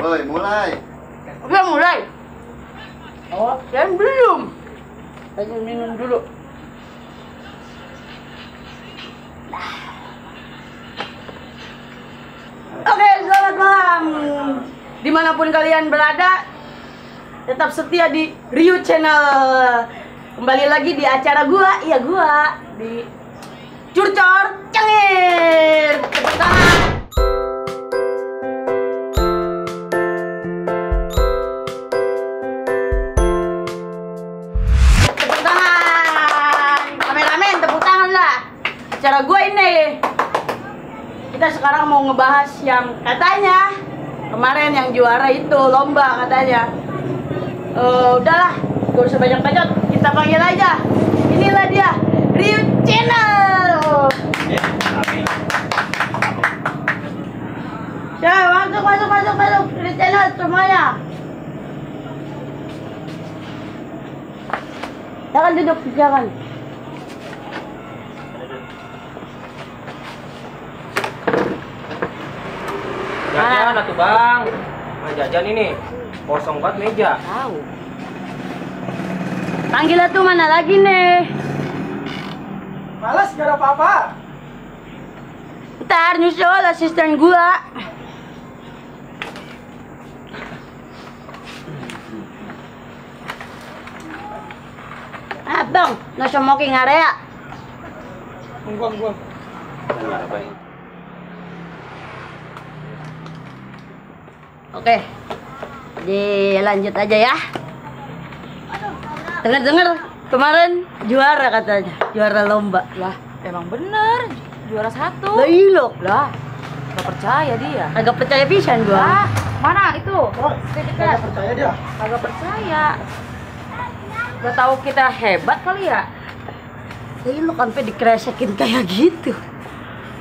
Woi, mulai. Udah mulai. Oh, dan belum. Lagi minum dulu. Oke, selamat malam. Dimanapun kalian berada, tetap setia di Ryu Channel. Kembali lagi di acara gua di Curcor Cengir. Tepuk tangan. Tepuk tangan. Kameramen, tepuk tangan lah. Acara gua ini. Kita sekarang mau ngebahas yang katanya kemarin yang juara itu lomba katanya. Udahlah, gak usah banyak bacot, kita panggil aja. Inilah dia, Ryu Channel. Ya, masuk Ryu Channel semuanya. Jangan duduk, jangan. Jajan atuh bang, mau jajan ini kosong banget meja. Tahu. Panggil tuh mana lagi nih? Malas gak ada apa-apa. Ntar nyusul asisten gua. Bang, no smoking area. Buang. Oke, dilanjut aja ya. Dengar kemarin juara katanya, juara lomba. Lah, emang bener juara 1. Lah iya Lah, gak percaya dia. agak percaya pisan gua. Lah, mana itu? Oh, Sertifikat. gak percaya dia. Agak percaya. Gak tahu kita hebat kali ya? Lah lu sampai dikresekin kayak gitu.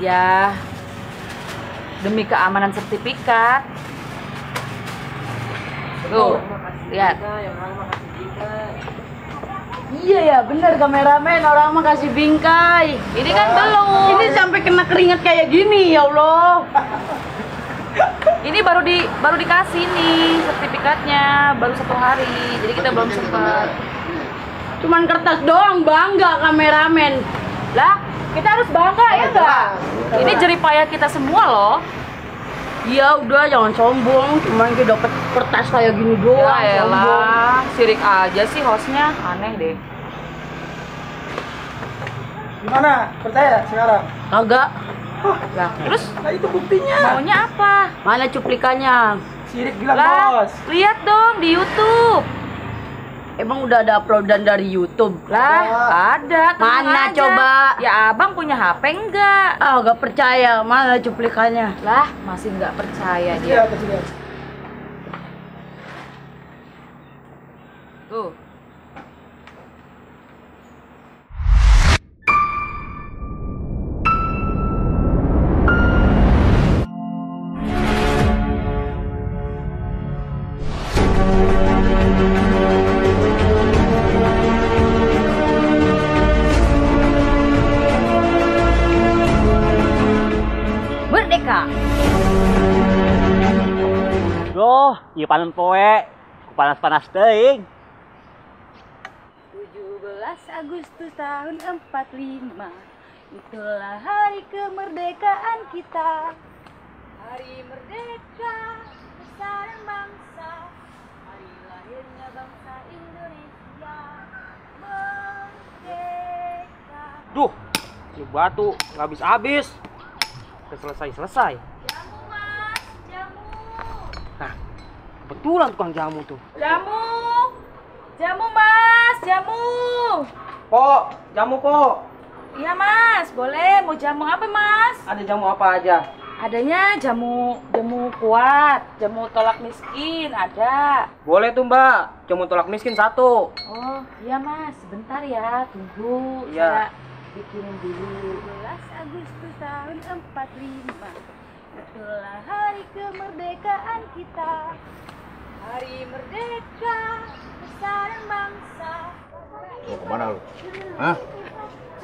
Ya, demi keamanan sertifikat. Tuh, lihat. Iya ya, bener kameramen, orang mah kasih bingkai. Ini kan belum. Ini sampai kena keringat kayak gini, ya Allah. Ini baru dikasih nih sertifikatnya, baru 1 hari. Jadi kita belum sempat. Cuman kertas doang, bangga kameramen. Lah, kita harus bangga ya enggak? Ini jeripaya kita semua loh. Iya udah, jangan sombong. Cuman kita dapet kertas kayak gini doang. Ya sombong. elah, sirik aja sih hostnya, aneh deh. Gimana? Percaya sekarang? Kagak. Lah, terus Nah itu buktinya. maunya apa? Mana cuplikannya? Sirik bilang Lah, bos. lihat dong di YouTube. Emang udah ada uploadan dari YouTube? Lah, ada. tenang Mana aja. coba? Ya abang punya HP enggak? Ah, gak percaya. Mana cuplikannya? Lah, masih nggak percaya dia. Iya. Tuh. Merdeka. Duh, ieu panen poe. Panas-panas teuing. 17 Agustus tahun 45, itulah hari kemerdekaan kita. Hari merdeka, besaran bangsa, hari lahirnya bangsa Indonesia. Merdeka. Duh, si batu nggak habis-habis. Selesai. Jamu mas, jamu. Nah, kebetulan tukang jamu tuh. Jamu mas, jamu. Jamu po. Iya mas, boleh. Mau jamu apa mas? Ada jamu apa aja? Adanya jamu kuat, jamu tolak miskin ada. Boleh tuh mbak, jamu tolak miskin 1. Oh iya mas, sebentar ya, tunggu. Iya. Saya bikinin dulu. 17 Agustus tahun 45, itulah hari kemerdekaan kita. Hari merdeka, besaran bangsa. Mau kemana lu? Hah?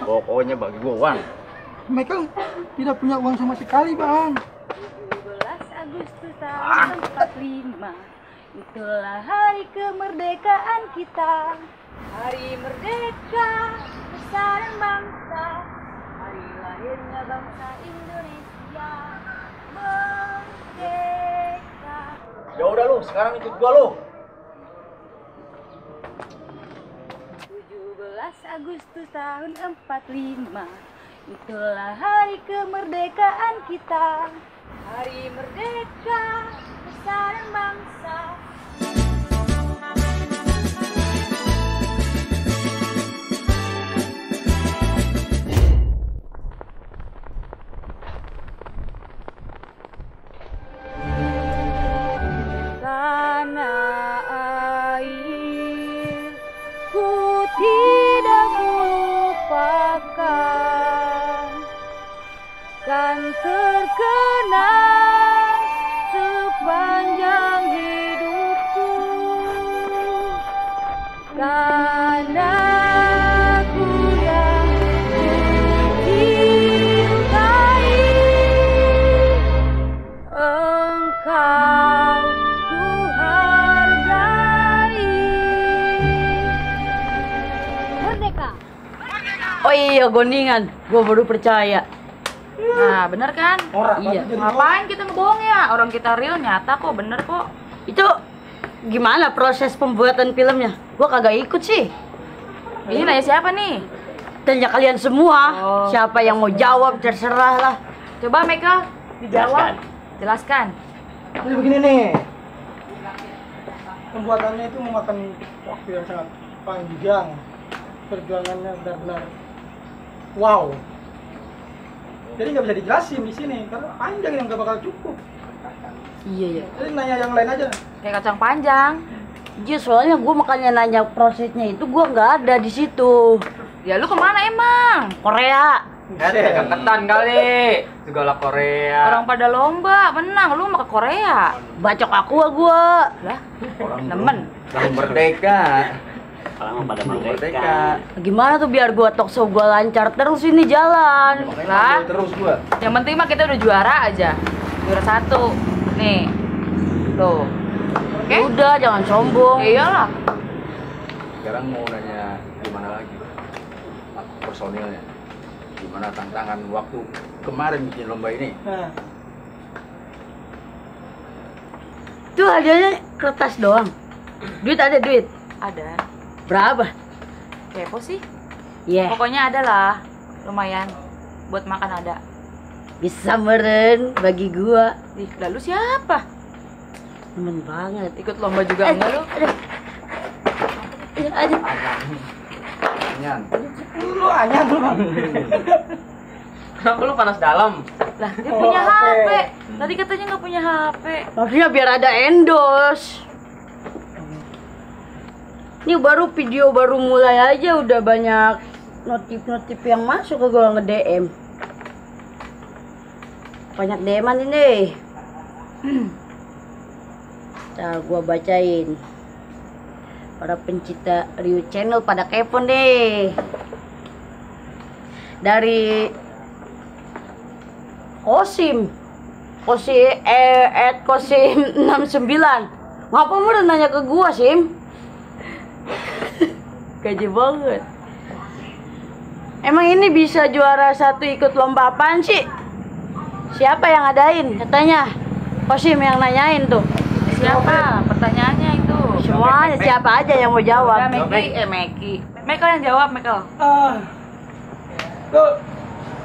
Pokoknya bagi gua uang. Mereka tidak punya uang sama sekali, Bang. 17 Agustus tahun 45. Itulah hari kemerdekaan kita. Hari merdeka, besar bangsa. Hari lahirnya bangsa Indonesia. Merdeka. Ya udah lu, sekarang ikut gua lu. 17 Agustus tahun 45. Itulah hari kemerdekaan kita. Hari merdeka, besar bangsa. Tanah air ku tidak melupakan, kan terkenang sepanjang hidupku, karena ku yang mencintai engkau, ku hargai. Merdeka. Oh iya, gondingan. Gue baru percaya. Nah, bener kan? Norak Iya. banget jadi Ngapain kita ngebohong ya? Orang kita real nyata kok, bener kok. Itu gimana proses pembuatan filmnya? Gue kagak ikut sih. Ini nanya siapa nih? Tanya kalian semua. Oh. Siapa yang mau jawab terserah lah. Coba Michael dijawab. Jelaskan. Jadi begini nih, pembuatannya itu memakan waktu yang sangat panjang, perjuangannya benar-benar wow. Jadi nggak bisa dijelasin di sini karena panjang yang nggak bakal cukup. Iya ya. Jadi nanya yang lain aja. Kayak kacang panjang. Iya, soalnya gue makanya nanya prosesnya itu gue nggak ada di situ. Ya lu kemana emang? Korea. Ketan kali. Segala Korea. Orang pada lomba, menang. Lu mau ke Korea. Bacok aku gue. Lah, Orang nemen. belum merdeka. Orang pada Belum merdeka. merdeka. Gimana tuh biar gue talk show gue lancar terus ini jalan. Lah. Terus gua. Yang penting mah kita udah juara aja. Juara 1. Nih. Tuh. Oke? Udah, jangan sombong. Ya iyalah. Sekarang mau nanya gimana lagi? Personilnya. Gimana tantangan waktu kemarin bikin lomba ini? Nah, Tuh hadiahnya kertas doang. Duit ada duit. Ada. Berapa? Kepo sih. Iya. Pokoknya ada lah. Lumayan. Buat makan ada. Bisa meren bagi gua. Ih, lalu siapa? Temen banget. Ikut lomba juga enggak lu? Aduh. Nyan. lu hanya lu. Kenapa lu panas dalam? Lah, dia Oh, punya HP. HP. Tadi katanya nggak punya HP. Maksudnya biar ada endorse. Ini baru video baru mulai aja udah banyak notif-notif yang masuk ke gua nge-DM. Banyak DM-an ini. Ntar gua bacain. Para pencinta Ryu Channel pada kepo deh. Dari Kosim. Kosim 69. Ngapa lu udah nanya ke gua, Sim? Gaji banget. Emang ini bisa juara 1 ikut lomba apaan sih? Siapa yang ngadain? Katanya Kosim yang nanyain tuh. Siapa? Pertanyaannya itu. Semuanya siapa aja yang mau jawab. Udah Meki. Michael yang jawab, Michael. Lu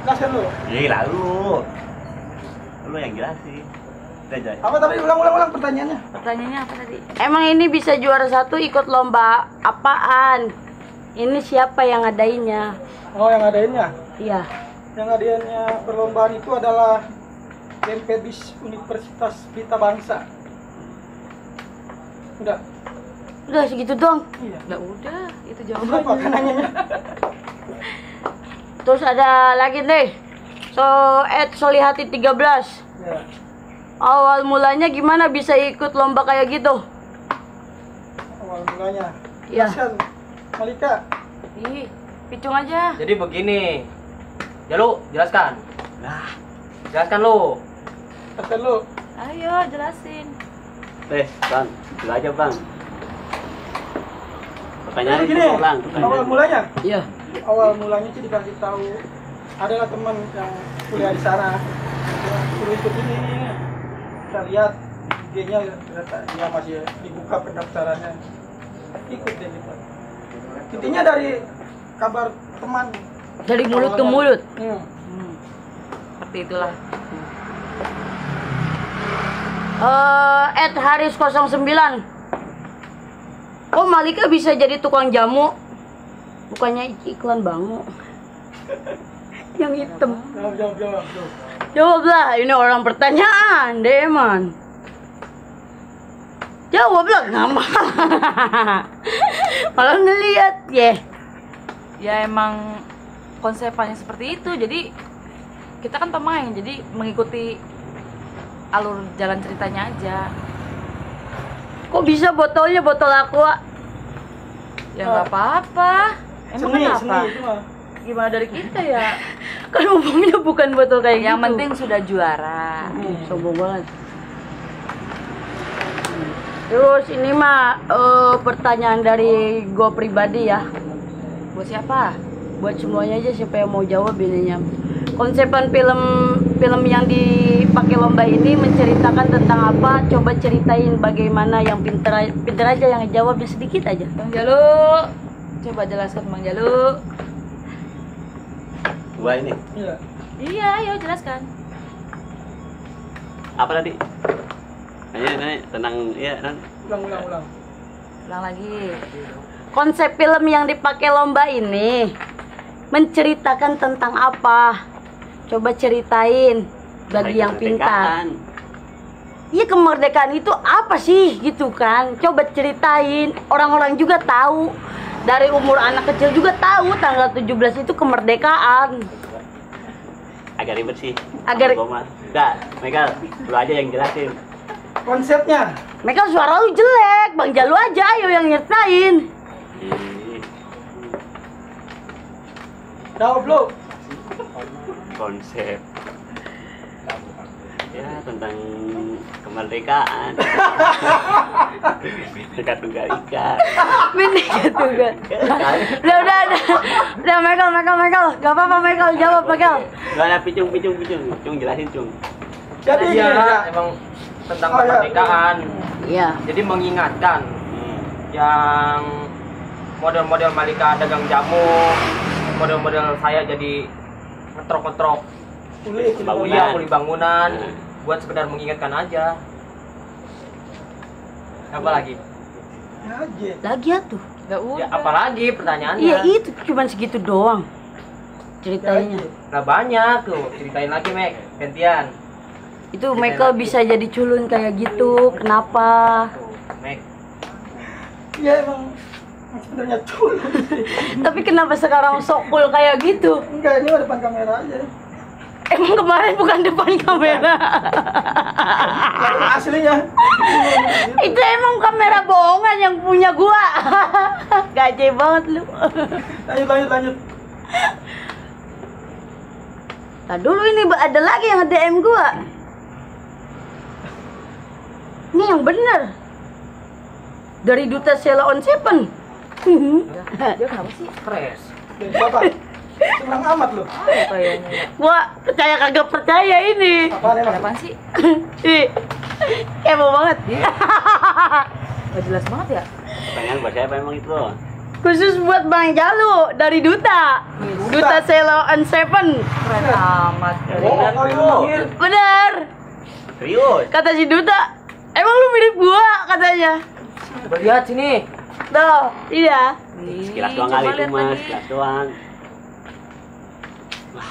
jelasin lu. Gila lu. Lu yang jelasin. Udah Jay. Apa tadi ulang pertanyaannya? Pertanyaannya apa tadi? Emang ini bisa juara 1 ikut lomba apaan? Ini siapa yang ngadainnya? Oh, yang ngadainnya. Iya. Yang ngadainnya perlombaan itu adalah BMPBIS Universitas Pelita Bangsa. Udah. Udah segitu dong. Iya. Lah udah, itu Apa jawabannya. kan nanyanya? Terus ada lagi deh. Solihati 13. Ya. Awal mulanya gimana bisa ikut lomba kayak gitu? Awal mulanya. Iya. Jelaskan, Malika. Ih, picung aja. Jadi begini. Ya lu jelaskan. Nah, Jelaskan lu. Jelaskan lu. Ayo jelasin. Bang, dulu aja bang. Pertanyaannya Gini, itu bang. awal mulanya, Iya. awal mulanya sih dikasih tahu adalah teman yang kuliah di sana. Dia suruh ikut ini. Kita lihat IG-nya ternyata dia masih dibuka pendaftarannya. Ikut deh kita. Intinya dari kabar teman. Dari mulut ke mulut. Seperti itulah. Haris 09. Kok Malika bisa jadi tukang jamu? Bukannya iklan bangu. Yang hitam. Jawab. Jawablah, ini orang pertanyaan, Deman. Jawablah, ngapa? Malah ngeliat, Ya emang konsepannya seperti itu. Jadi kita kan pemain, jadi mengikuti alur jalan ceritanya aja. Kok bisa botolnya botol aqua? Ya nggak apa-apa. Emang Seni kenapa? itu mah. Gimana dari kita ya? Kan umumnya bukan botol kayak Yang gitu. penting sudah juara. Sombong banget. Terus ini mah pertanyaan dari gue pribadi ya. Buat siapa? Buat semuanya aja, siapa yang mau jawab ininya. Konsepan film yang dipakai lomba ini menceritakan tentang apa? Coba ceritain bagaimana, yang pinter aja yang jawabnya sedikit aja. Bang Jalu, coba jelaskan Bang Jalu. Gua ini. Iya. Iya, ayo jelaskan. Apa tadi? Nanya tentang ya kan. Ulang. Ulang lagi. Konsep film yang dipakai lomba ini menceritakan tentang apa? Coba ceritain bagi yang pintar. Iya, kemerdekaan itu apa sih gitu kan? Coba ceritain. Orang-orang juga tahu. Dari umur anak kecil juga tahu tanggal 17 itu kemerdekaan. Agak ribet sih. Agak- Udah, Michael, lu aja yang jelasin. Konsepnya. Mereka suara lu jelek, Bang Jalu aja ayo yang nyertain. Jawab lu. Konsep ya tentang kemerdekaan. Dekat Tunggal Ika. Bener gitu kan. Udah Michael. Gak apa-apa Michael, jawab Michael. Gak ada Picung, jelasin Cung. Jadi Iya, gini, emang tentang Oh, iya. kemerdekaan. Iya. Jadi mengingatkan yang model-model Malika dagang jamu, model-model saya jadi ngetrok-ngetrok kulit iya kuli bangunan, buat sekedar mengingatkan aja. Apa lagi? Ya aja. Lagi ya tuh. Gak udah. Ya apalagi pertanyaannya? Iya itu cuman segitu doang ceritanya. Nah banyak tuh, ceritain lagi Mek, gantian. Itu Michael bisa jadi culun kayak gitu. Kenapa? Tuh, Mek. Iya emang sebenarnya culun. Tapi kenapa sekarang sok cool kayak gitu? Enggak, ini mah depan kamera aja. Emang kemarin bukan depan kamera. Yang aslinya. Itu emang kamera bohongan yang punya gua. Gaje banget lu. Lanjut. Nah dulu ini ada lagi yang nge-DM gua. Ini yang bener. Dari Duta Sheila on Seven. Dia kenapa sih? Stres. Siapa? Senang amat lu. Kayaknya. Gua percaya kagak percaya ini. Apaan emang? Apaan sih? Ih, Kepo banget. Gak jelas banget ya? Pertanyaan buat siapa emang itu? Khusus buat Bang Jalu dari Duta. Duta Sheila on Seven. Keren amat. Bener kali lu. manggil. Bener. Serius? Kata si Duta, emang lu mirip gua katanya. Coba lihat sini. Tuh, iya. Sekilas doang kali itu mas, sekilas doang. Wah,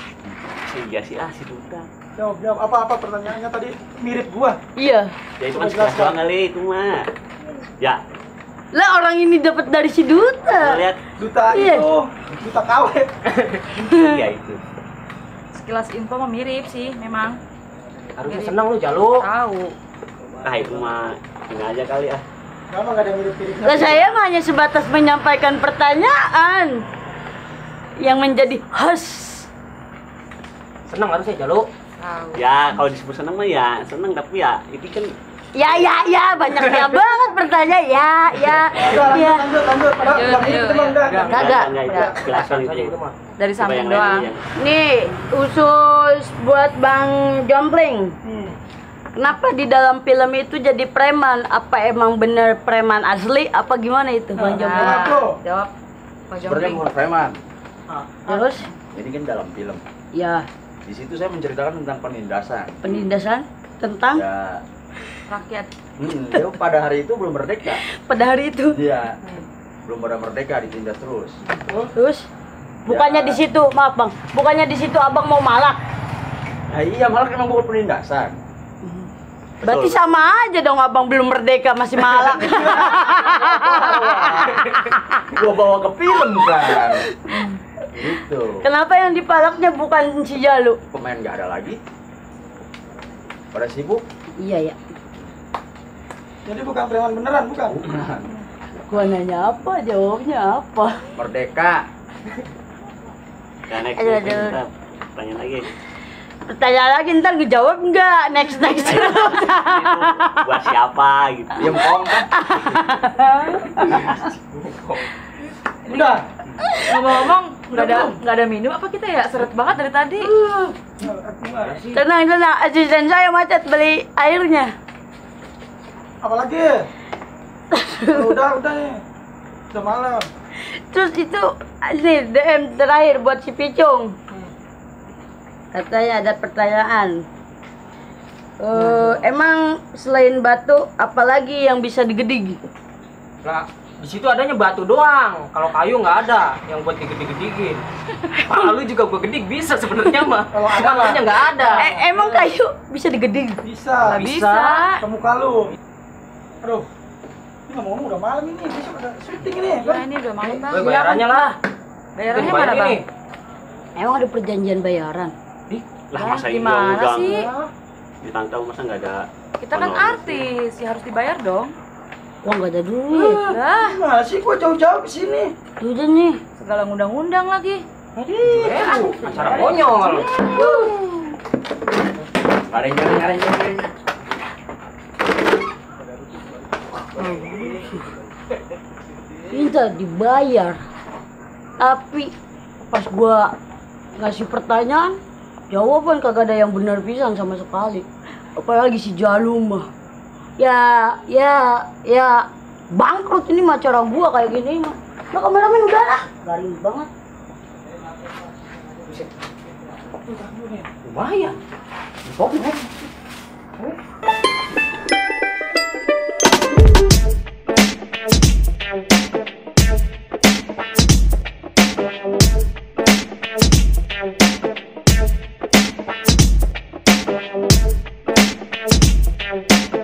iya sih si Duta. Jawab. Apa pertanyaannya tadi? Mirip gua. Iya. Ya itu mas sekilas doang kali itu mah. Ya, Lah orang ini dapat dari si lu Duta. lihat. Duta Iya. itu. Duta KW. Iya itu. Sekilas info mah mirip sih, memang. Harusnya seneng lu Jalu. Tahu. Nah itu mah ini aja kali ya. Kenapa nggak ada mirip-miripnya? Lah saya mah hanya sebatas menyampaikan pertanyaan yang menjadi host. Seneng harusnya Jalu. Tahu. Ya kalau disebut seneng mah ya seneng, tapi ya itu kan Ya, banyak ya banget pertanyaan. Ya. Lanjut. Padahal Lanjut, nggak begitu, yuk, Bang. yuk. Udah. Kagak. itu jelaskan Saja itu. itu mah. Dari Coba samping yang doang. lain aja. Nih, khusus buat Bang Jompling. Kenapa di dalam film itu jadi preman? Apa emang bener preman asli? Apa gimana itu Bang Jompling? Nah, Aku. jawab Pak Sebenarnya Jompling. bukan preman. Terus, Ini kan dalam film. ya Di situ saya menceritakan tentang penindasan. penindasan tentang Ya, Rakyat. dia pada hari itu belum merdeka. pada hari itu. Dia belum pada merdeka, ditindas terus. Terus, bukannya di situ, maaf Bang, bukannya di situ Abang mau malak? Nah, iya, malah emang bukan penindasan. Berarti Betul. sama aja dong Abang belum merdeka masih malak. Gua bawa ke film kan. Gitu. Kenapa yang dipalaknya bukan si Jalu? Pemain nggak ada lagi. Pada sibuk. Iya ya. Jadi bukan preman beneran, bukan? Bukan. Gua nanya apa, jawabnya apa? Merdeka. Ya next, Aduh, next, aduh. ntar. Tanya lagi. Pertanyaan lagi ntar gue jawab nggak? Next. Itu buat siapa gitu. Diem kong kan. Udah. Ngomong-ngomong, nggak ada minum apa kita ya? Seret banget dari tadi. Tenang, asisten saya macet beli airnya. Apalagi? Udah nih. Udah malam. Terus itu nih DM terakhir buat si Picung. Katanya ada pertanyaan. Emang selain batu, apalagi yang bisa digedig? Lah, di situ adanya batu doang. Kalau kayu nggak ada yang buat digedig-gedigin. Palu juga gua gedik bisa sebenarnya mah. Kalau ada Cuma lah. palunya nggak ada. Emang kayu bisa digedig? Bisa. Bisa. Ke muka lu. Aduh. Ini ngomong udah malam ini. Besok ada syuting ini. Ya ini udah malam bang. Woi, bayarannya lah. Bayarannya Bayar mana bang? ini. Emang ada perjanjian bayaran? Lah masa Gimana undang-undang sih? ditantau masa nggak ada. Kita kan honor? artis, ya harus dibayar dong. Wah nggak ada duit. Lah, Gimana sih gua jauh-jauh ke sini? Udah nih. segala ngundang-undang lagi. Acara konyol. Ngaring. Minta dibayar. Tapi pas gua ngasih pertanyaan, jawaban kagak ada yang benar pisan sama sekali. Apalagi si Jalu mah. Ya bangkrut ini mah cara gua kayak gini mah. Nah kameramen udah lah, garing banget. Lumayan. Thank you.